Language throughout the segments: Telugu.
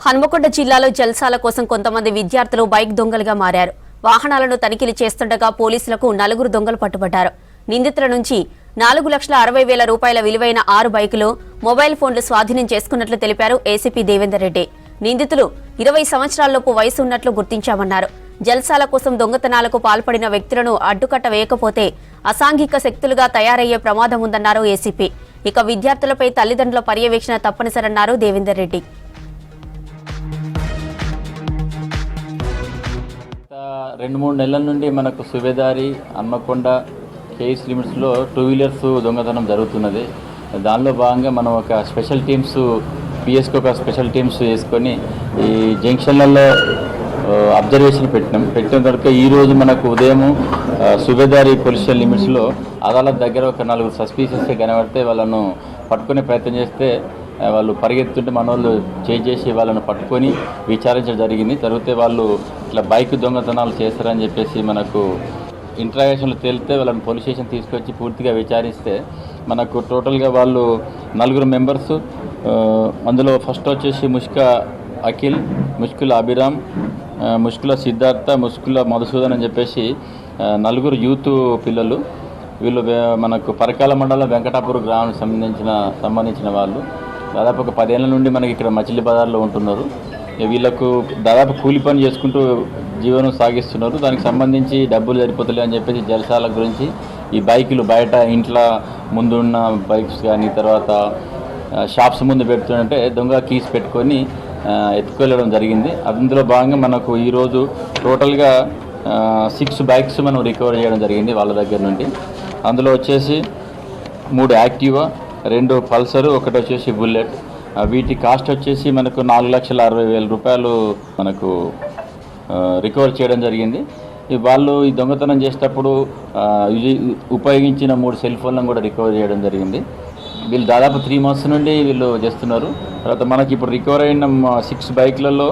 హన్మకొండ జిల్లాలో జల్సాల కోసం కొంతమంది విద్యార్థులు బైక్ దొంగలుగా మారారు. వాహనాలను తనిఖీలు చేస్తుండగా పోలీసులకు 4 దొంగలు పట్టుబడ్డారు. నిందితుల నుంచి 4,60,000 రూపాయల విలువైన 6 బైకులు, మొబైల్ ఫోన్లు స్వాధీనం చేసుకున్నట్లు తెలిపారు ఏసీపీ దేవేందర్ రెడ్డి. నిందితులు 20 సంవత్సరాలలోపు వయసు ఉన్నట్లు గుర్తించామన్నారు. జల్సాల కోసం దొంగతనాలకు పాల్పడిన వ్యక్తులను అడ్డుకట్ట వేయకపోతే అసాంఘిక శక్తులుగా తయారయ్యే ప్రమాదం ఉందన్నారు ఏసీపీ. ఇక విద్యార్థులపై తల్లిదండ్రుల పర్యవేక్షణ తప్పనిసరన్నారు దేవేందర్ రెడ్డి. 2-3 నెలల నుండి మనకు సుబేదారి, హన్మకొండ, కేఎస్ లిమిట్స్లో 2 వీలర్స్ దొంగతనం జరుగుతున్నది. దానిలో భాగంగా మనం ఒక స్పెషల్ టీమ్స్ పిఎస్కి ఒక స్పెషల్ టీమ్స్ వేసుకొని ఈ జంక్షన్లలో అబ్జర్వేషన్ పెట్టిన తర్వాత ఈరోజు మనకు ఉదయం సుబేదారి పోలీస్ లిమిట్స్లో అదాలత్ దగ్గర ఒక 4 సస్పీషియస్గా కనబడితే వాళ్ళను పట్టుకునే ప్రయత్నం చేస్తే వాళ్ళు పరిగెత్తుంటే మన వాళ్ళు చేసి వాళ్ళను పట్టుకొని విచారించడం జరిగింది. తర్వాత వాళ్ళు ఇట్లా బైక్ దొంగతనాలు చేస్తారని చెప్పేసి మనకు ఇంట్రాగేషన్లో తేలితే వాళ్ళని పోలీస్ స్టేషన్ తీసుకొచ్చి పూర్తిగా విచారిస్తే మనకు టోటల్గా వాళ్ళు 4 మెంబర్స్. అందులో ఫస్ట్ వచ్చేసి ముష్కా అఖిల్, ముష్కుల అభిరామ్, ముష్కుల సిద్ధార్థ, ముష్కుల మధుసూదన్ అని చెప్పేసి 4 యూత్ పిల్లలు. వీళ్ళు మనకు పరకాల మండలం వెంకటాపూర్ గ్రామానికి సంబంధించిన వాళ్ళు. దాదాపు ఒక 10 ఏళ్ళ నుండి మనకి ఇక్కడ మచిలీ బజార్లో ఉంటున్నారు. వీళ్ళకు దాదాపు కూలి పని చేసుకుంటూ జీవనం సాగిస్తున్నారు. దానికి సంబంధించి డబ్బులు సరిపోతలే అని చెప్పేసి జలసాల గురించి ఈ బైకులు బయట ఇంట్లో ముందున్న బైక్స్ కానీ తర్వాత షాప్స్ ముందు పెడుతుంటే దొంగ కీస్ పెట్టుకొని ఎత్తుకెళ్ళడం జరిగింది. అందులో భాగంగా మనకు ఈరోజు టోటల్గా 6 బైక్స్ మనం రికవర్ చేయడం జరిగింది వాళ్ళ దగ్గర నుండి. అందులో వచ్చేసి 3 యాక్టివా, 2 పల్సరు, 1 వచ్చేసి బుల్లెట్. వీటి కాస్ట్ వచ్చేసి మనకు 4,60,000 రూపాయలు మనకు రికవర్ చేయడం జరిగింది. వాళ్ళు ఈ దొంగతనం చేసేటప్పుడు ఉపయోగించిన 3 సెల్ ఫోన్లను కూడా రికవర్ చేయడం జరిగింది. వీళ్ళు దాదాపు 3 మంత్స్ నుండి వీళ్ళు చేస్తున్నారు. తర్వాత మనకి ఇప్పుడు రికవర్ అయిన 6 బైక్లలో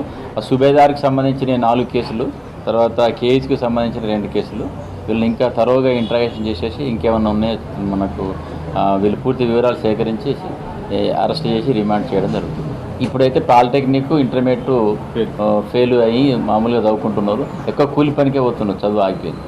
సుబేదార్కి సంబంధించిన 4 కేసులు, తర్వాత కేఎస్కి సంబంధించిన 2 కేసులు. వీళ్ళు ఇంకా తరోగా ఇంట్రాగేషన్ చేసేసి ఇంకేమన్నా ఉన్నాయో మనకు వీళ్ళు పూర్తి వివరాలు సేకరించి అరెస్ట్ చేసి రిమాండ్ చేయడం జరుగుతుంది. ఇప్పుడైతే పాలిటెక్నిక్, ఇంటర్మీడియట్ ఫెయిల్ అయ్యి మామూలుగా చదువుకుంటున్నారు. ఎక్కువ కూలి పనికే పోతున్నారు, చదువు ఆగిపోయింది.